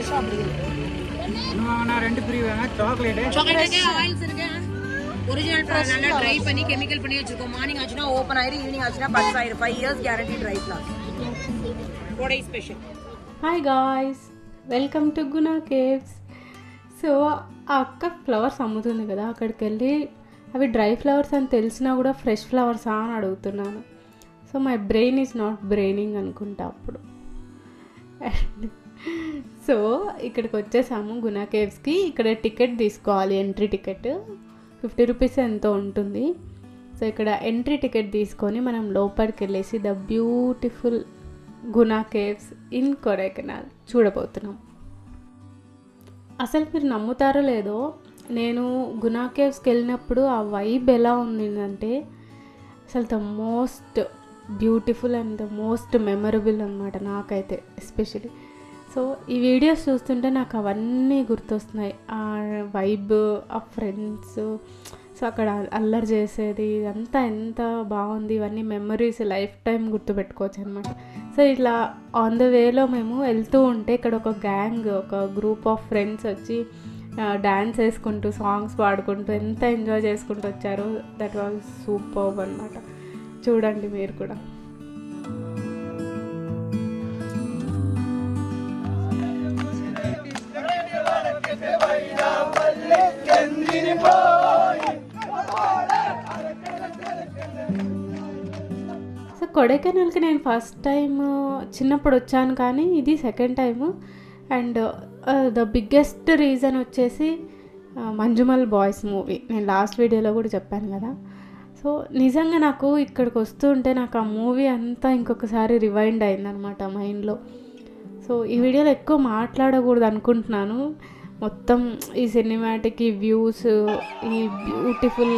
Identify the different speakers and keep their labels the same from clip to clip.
Speaker 1: ஃப்ரெஷ்ஷாக அப்படி
Speaker 2: இன்னும் ரெண்டு ஃப்ரீ வேணும்.
Speaker 1: சாக்லேட் ஆயில்ஸ் இருக்கு, ஒரிஜினல் நல்லா ட்ரை பண்ணி கெமிக்கல் பண்ணி வச்சிருக்கோம். மார்னிங் ஆச்சுன்னா ஓப்பன் ஆயிரும், ஈவினிங் ஆச்சுன்னா பஸ் ஆயிரும். 5 years கேரண்டி ட்ரை ஃப்ளாஸ் கோடை special.
Speaker 3: Hi guys, welcome to Guna caves. So ఆ అక్క ఫ్లవర్స్ అమ్ముతుంది కదా, అక్కడికి వెళ్ళి అవి డ్రై ఫ్లవర్స్ అని తెలిసినా కూడా ఫ్రెష్ ఫ్లవర్సా అని అడుగుతున్నాను. So my brain is not braining అనుకుంటా అప్పుడు. సో ఇక్కడికి వచ్చేసాము గునా కేవ్స్కి. ఇక్కడ టికెట్ తీసుకోవాలి, ఎంట్రీ టికెట్ 50 రూపీస్ ఎంతో ఉంటుంది. సో ఇక్కడ ఎంట్రీ టికెట్ తీసుకొని మనం లోపలికి వెళ్ళేసి the beautiful Guna caves in Kodaikanal చూడబోతున్నాం. అసలు మీరు నమ్ముతారో లేదో, నేను గునా కేవ్స్కి వెళ్ళినప్పుడు ఆ వైబ్ ఎలా ఉందంటే అసలు the most beautiful and the most memorable అనమాట నాకైతే ఎస్పెషలీ. సో ఈ వీడియోస్ చూస్తుంటే నాకు అవన్నీ గుర్తొస్తున్నాయి, ఆ వైబ్, ఆ ఫ్రెండ్స్, సో అక్కడ అల్లరి చేసేది ఇదంతా ఎంత బాగుంది. ఇవన్నీ మెమరీస్ లైఫ్ టైం గుర్తుపెట్టుకోవచ్చు అనమాట. సో ఇట్లా ఆన్ ద వేలో మేము వెళ్తూ ఉంటే ఇక్కడ ఒక గ్యాంగ్, ఒక గ్రూప్ ఆఫ్ ఫ్రెండ్స్ వచ్చి డ్యాన్స్ వేసుకుంటూ సాంగ్స్ పాడుకుంటూ ఎంత ఎంజాయ్ చేసుకుంటూ వచ్చారు. దట్ వాజ్ సూపర్బ్ అనమాట. చూడండి మీరు కూడా. సో కొడైకెనాల్కి నేను ఫస్ట్ టైం చిన్నప్పుడు వచ్చాను, కానీ ఇది second time. And the biggest reason వచ్చేసి మంజుమల్ బాయ్స్ మూవీ. నేను లాస్ట్ వీడియోలో కూడా చెప్పాను కదా. సో నిజంగా నాకు ఇక్కడికి వస్తూ ఉంటే నాకు ఆ మూవీ అంతా ఇంకొకసారి రివైండ్ అయిందనమాట మైండ్లో. సో ఈ వీడియోలో ఎక్కువ మాట్లాడకూడదు అనుకుంటున్నాను. మొత్తం ఈ సినిమాటిక్, ఈ వ్యూస్, ఈ బ్యూటిఫుల్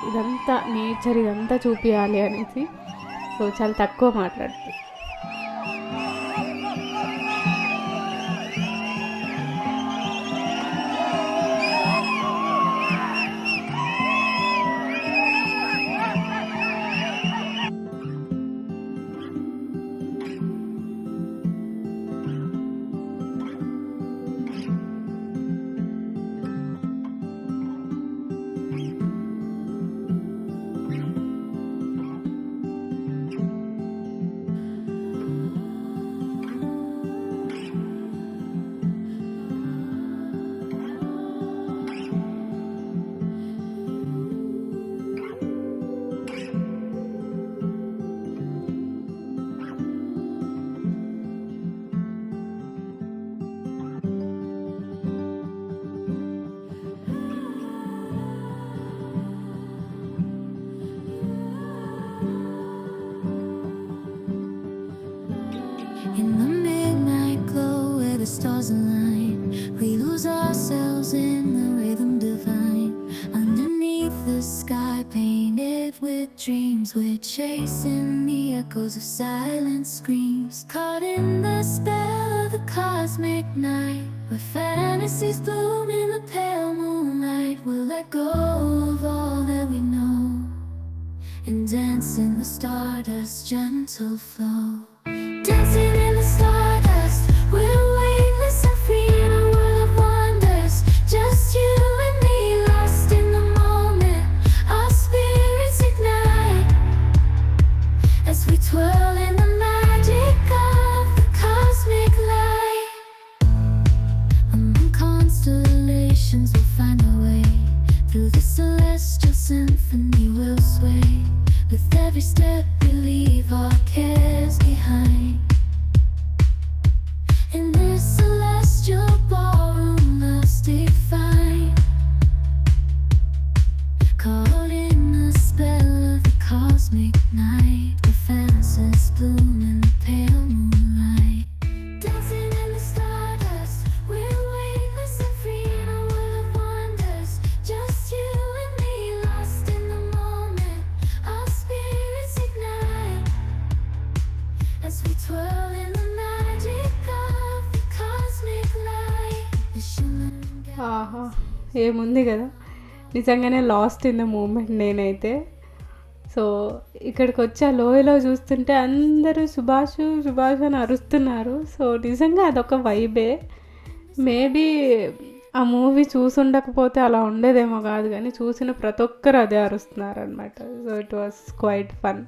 Speaker 3: ఇదంతా నేచర్ ఇదంతా చూపించాలి అనేసి. సో చాలా తక్కువ మాట్లాడుతుంది.
Speaker 4: In the midnight glow where the stars align, we lose ourselves in the rhythm divine. Underneath the sky painted with dreams, we're chasing the echoes of silent screams. Caught in the spell of the cosmic night, where fantasies bloom in the pale moonlight. We'll let go of all that we know and dance in the stardust's gentle flow. Dancing in the stardust, we're weightless and free in a world of wonders. Just you and me, lost in the moment. Our spirits ignite as we twirl in the magic of the cosmic light. Among constellations, we'll find our way. Through the celestial symphony, we'll sway. With every step, we leave our cares behind. In this celestial ballroom, love's defined. Caught in the spell of the cosmic night, where fantasies bloom in the pale moonlight. Dancing in the stardust, we're weightless and free in a world of wonders. Just you and me, lost in the moment. Our spirits ignite as we twirl in the magic of the cosmic light. The shimmering
Speaker 3: ఆహా, ఏముంది కదా, నిజంగానే last in the moment నేనైతే. So ఇక్కడికి వచ్చి ఆ లోయలో చూస్తుంటే అందరూ సుభాష్ సుభాష్ అని అరుస్తున్నారు. సో నిజంగా అదొక వైబే. మేబీ ఆ మూవీ చూసుండకపోతే అలా ఉండేదేమో కాదు, కానీ చూసిన ప్రతి ఒక్కరు అదే అరుస్తున్నారనమాట. So it was quite fun.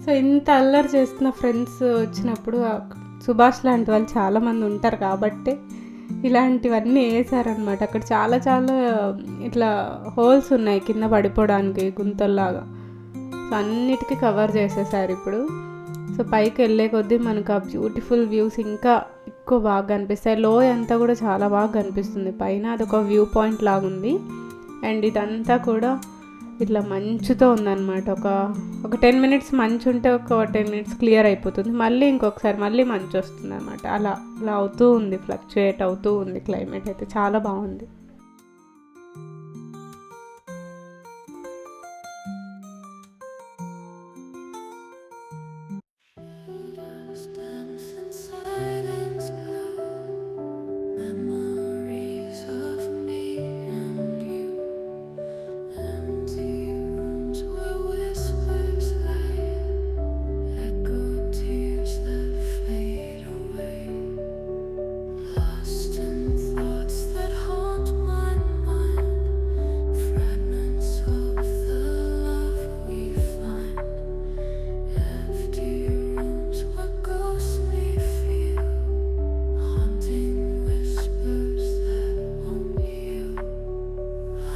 Speaker 3: So ఇంత అల్లరి చేస్తున్న ఫ్రెండ్స్ వచ్చినప్పుడు సుభాష్ లాంటి వాళ్ళు చాలామంది ఉంటారు కాబట్టి ఇలాంటివన్నీ వేసారనమాట. అక్కడ చాలా చాలా ఇట్లా హోల్స్ ఉన్నాయి కింద పడిపోవడానికి, గుంతల్లాగా. సో అన్నిటికీ కవర్ చేసేసారు ఇప్పుడు. సో పైకి వెళ్ళే కొద్దీ మనకు ఆ బ్యూటిఫుల్ వ్యూస్ ఇంకా ఎక్కువ బాగా కనిపిస్తాయి. లోయ అంతా కూడా చాలా బాగా కనిపిస్తుంది పైన. అదొక వ్యూ పాయింట్ లాగా ఉంది. అండ్ ఇదంతా కూడా ఇట్లా మంచుతో ఉందన్నమాట. ఒక 10 మినిట్స్ మంచు ఉంటే ఒక 10 మినిట్స్ క్లియర్ అయిపోతుంది, మళ్ళీ ఇంకొకసారి మళ్ళీ మంచు వస్తుంది అనమాట. అలా అవుతూ ఉంది, ఫ్లక్చుయేట్ అవుతూ ఉంది. క్లైమేట్ అయితే చాలా బాగుంది.
Speaker 4: Memories of me and you, empty rooms where whispers lay, echo tears that fade away, lost in thoughts that haunt my mind, fragments of the love we find, empty rooms where ghosts may feel, haunting whispers that won't heal,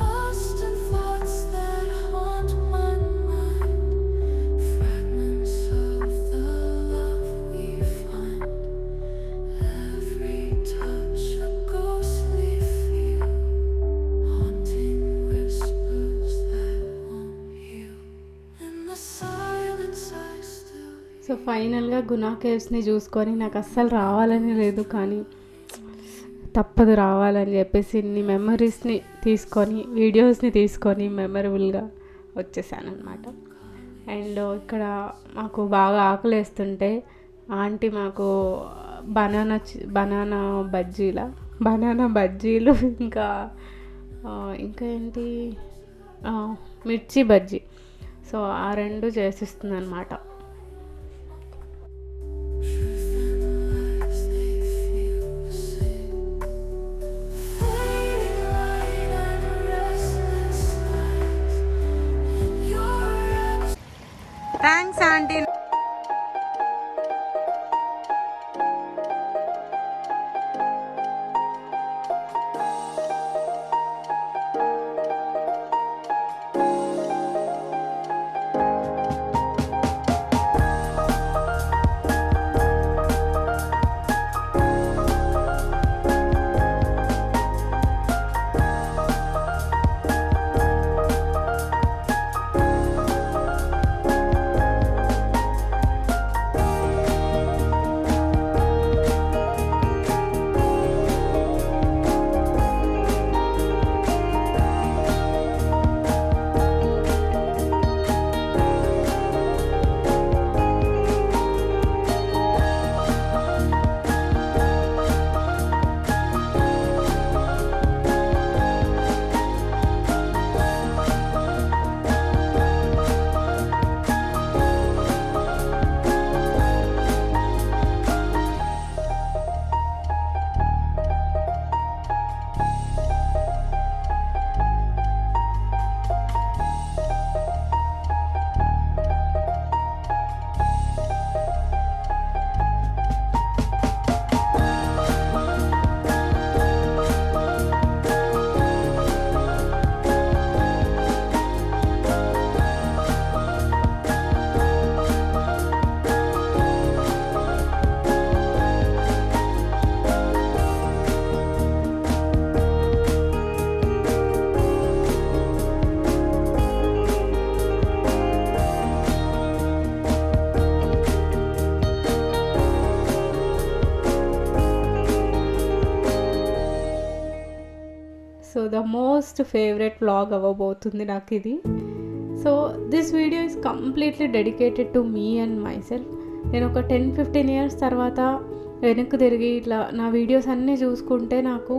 Speaker 4: lost in thoughts that haunt my mind, fragments of the love we find, every touch a ghostly feel, haunting whispers that won't heal, in the silence I still
Speaker 3: so ఫైనల్గా గునా కేవ్స్ని చూసుకొని నాకు అస్సలు రావాలని లేదు, కానీ తప్పదు రావాలని చెప్పేసి ఇన్ని మెమరీస్ని తీసుకొని, వీడియోస్ని తీసుకొని మెమరబుల్గా వచ్చేసాను అనమాట. అండ్ ఇక్కడ మాకు బాగా ఆకలేస్తుంటే ఆంటీ మాకు బనానా బజ్జీలు ఇంకా ఏంటి మిర్చి బజ్జీ, సో ఆ రెండు చేసిస్తుంది అనమాట.
Speaker 1: Thanks aunty.
Speaker 3: Most favourite vlog అవ్వబోతుంది నాకు ఇది. So this video is completely dedicated to me and myself. నేను ఒక 10-15 ఇయర్స్ తర్వాత వెనక్కి తిరిగి ఇట్లా నా వీడియోస్ అన్నీ చూసుకుంటే నాకు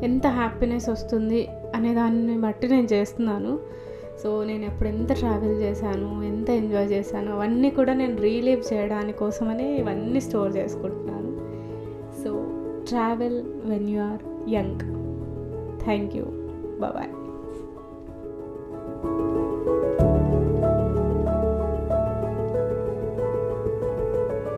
Speaker 3: ఎంత హ్యాపీనెస్ వస్తుంది అనే దాన్ని బట్టి నేను చేస్తున్నాను. సో నేను ఎప్పుడు ఎంత ట్రావెల్ చేశాను, ఎంత ఎంజాయ్ చేశాను, అవన్నీ కూడా నేను రీలీవ్ చేయడానికి కోసమని ఇవన్నీ స్టోర్ చేసుకుంటున్నాను. So travel when you are young. Thank you. Bye.